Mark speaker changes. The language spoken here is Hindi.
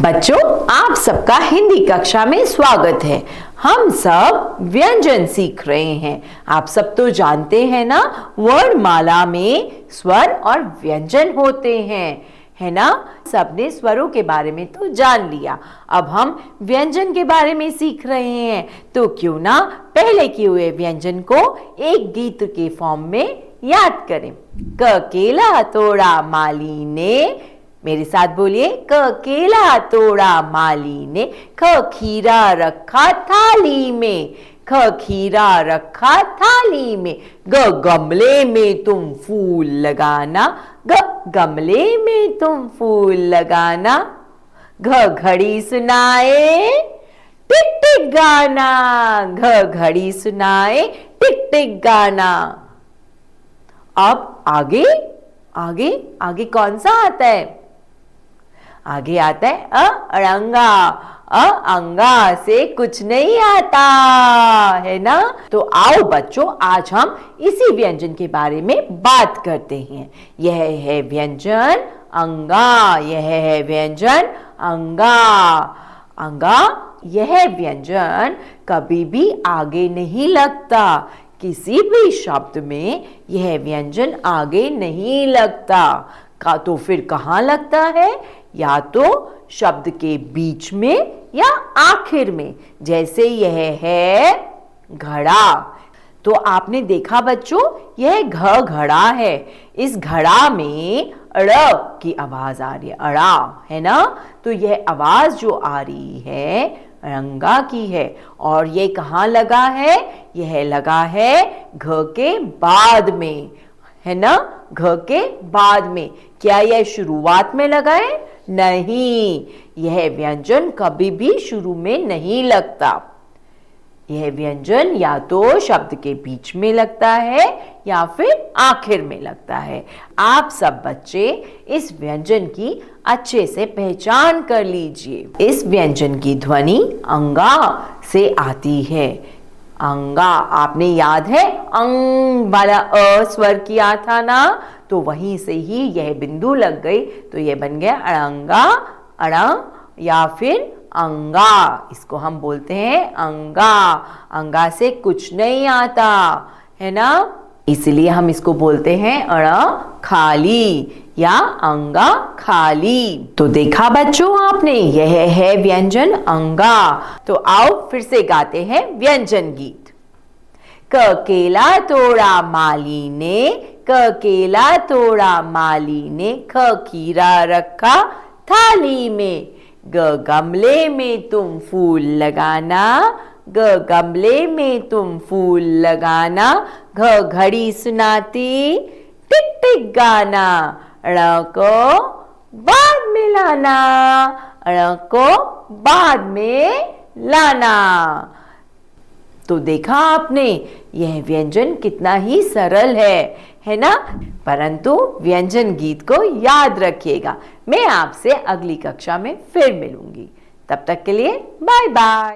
Speaker 1: बच्चों, आप सबका हिंदी कक्षा में स्वागत है। हम सब व्यंजन सीख रहे हैं। आप सब तो जानते हैं ना, वर्णमाला में स्वर और व्यंजन होते हैं, है ना। सबने स्वरों के बारे में तो जान लिया, अब हम व्यंजन के बारे में सीख रहे हैं। तो क्यों ना पहले किए हुए व्यंजन को एक गीत के फॉर्म में याद करें। क केला तोड़ा माली ने, मेरे साथ बोलिए, क केला तोड़ा माली ने, ख खीरा रखा थाली में, ख खीरा रखा थाली में, ग गमले में तुम फूल लगाना, ग गमले में तुम फूल लगाना, घ घड़ी सुनाए टिक टिक गाना, घ घड़ी सुनाए टिक टिक गाना। अब आगे आगे आगे कौन सा आता है? आगे आता है अड़ंगा। अंगा से कुछ नहीं आता, है ना। तो आओ बच्चों, आज हम इसी व्यंजन के बारे में बात करते हैं। यह है व्यंजन अंगा, यह है व्यंजन अंगा। अंगा, यह व्यंजन कभी भी आगे नहीं लगता। किसी भी शब्द में यह व्यंजन आगे नहीं लगता का, तो फिर कहाँ लगता है? या तो शब्द के बीच में या आखिर में, जैसे यह है घड़ा। तो आपने देखा बच्चों, यह घ घड़ा है। इस घड़ा में अड़ की आवाज आ रही है, अड़ा, है ना। तो यह आवाज जो आ रही है अड़ंगा की है। और ये कहाँ लगा है? यह लगा है घ के बाद में, है ना, घ के बाद में। क्या यह शुरुआत में लगा है? नहीं, यह व्यंजन कभी भी शुरू में नहीं लगता। यह व्यंजन या तो शब्द के बीच में लगता है या फिर आखिर में लगता है। आप सब बच्चे इस व्यंजन की अच्छे से पहचान कर लीजिए। इस व्यंजन की ध्वनि अंगा से आती है। अंगा, आपने याद है अंग वाला अ स्वर किया था ना, तो वहीं से ही यह बिंदु लग गई, तो यह बन गया अड़ंगा, अड़ा या फिर अंगा। इसको हम बोलते हैं अंगा। अंगा से कुछ नहीं आता, है ना, इसलिए हम इसको बोलते हैं अड़ा खाली या अंगा खाली। तो देखा बच्चों आपने, यह है व्यंजन अंगा। तो आओ फिर से गाते हैं व्यंजन गीत। क केला तोड़ा माली ने, क केला तोड़ा माली ने, ख खीरा रखा थाली में, ग गमले में तुम फूल लगाना, ग गमले में तुम फूल लगाना, घ घड़ी सुनाती टिक टिक गाना, ड़ को बाद में लाना, ड़ को बाद में लाना। तो देखा आपने, यह व्यंजन कितना ही सरल है ना। परंतु व्यंजन गीत को याद रखिएगा। मैं आपसे अगली कक्षा में फिर मिलूंगी। तब तक के लिए बाय बाय।